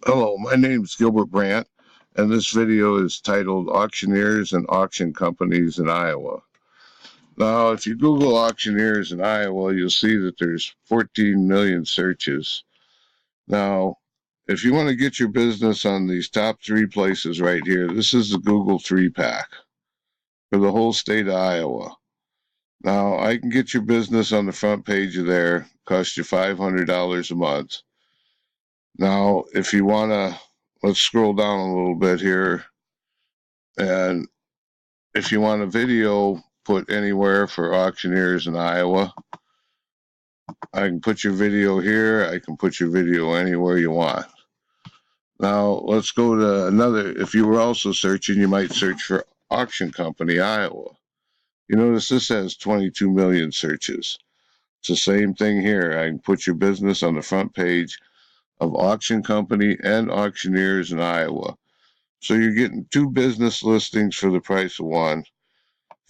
Hello, my name is Gilbert Brandt, and this video is titled Auctioneers and Auction Companies in Iowa. Now, if you Google auctioneers in Iowa, you'll see that there's 14 million searches. Now, if you want to get your business on these top three places right here, this is the Google 3-pack for the whole state of Iowa. Now, I can get your business on the front page of there, cost you $500 a month. Now, if you want to, let's scroll down a little bit here. And if you want a video put anywhere for auctioneers in Iowa, I can put your video here. I can put your video anywhere you want. Now, let's go to another. If you were also searching, you might search for Auction Company, Iowa. You notice this has 22 million searches. It's the same thing here. I can put your business on the front page of Auction Company and Auctioneers in Iowa. So you're getting two business listings for the price of one.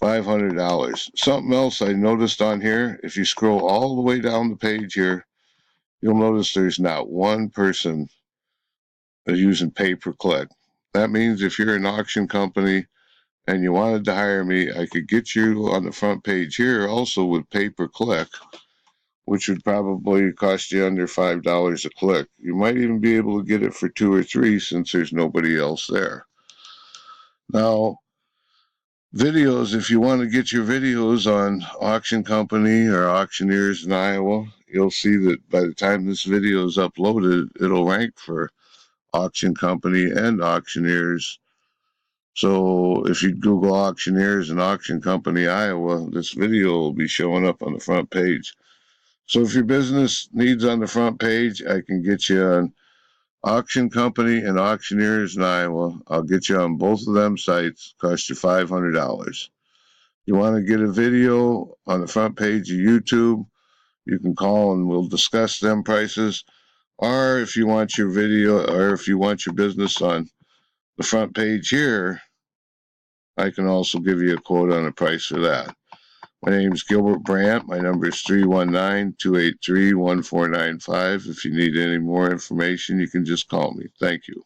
$500. Something else I noticed on here, if you scroll all the way down the page here, you'll notice there's not one person that's using pay-per-click. That means if you're an auction company and you wanted to hire me, I could get you on the front page here also with pay-per-click, which would probably cost you under $5 a click. You might even be able to get it for $2 or $3 since there's nobody else there. Now, videos, if you want to get your videos on Auction Company or Auctioneers in Iowa, you'll see that by the time this video is uploaded, it'll rank for Auction Company and Auctioneers. So if you Google Auctioneers and Auction Company Iowa, this video will be showing up on the front page. So if your business needs on the front page, I can get you on Auction Company and Auctioneers in Iowa. I'll get you on both of them sites, cost you $500. You want to get a video on the front page of YouTube, you can call and we'll discuss them prices. Or if you want your video, or if you want your business on the front page here, I can also give you a quote on a price for that. My name is Gilbert Brandt. My number is 319-283-1495. If you need any more information, you can just call me. Thank you.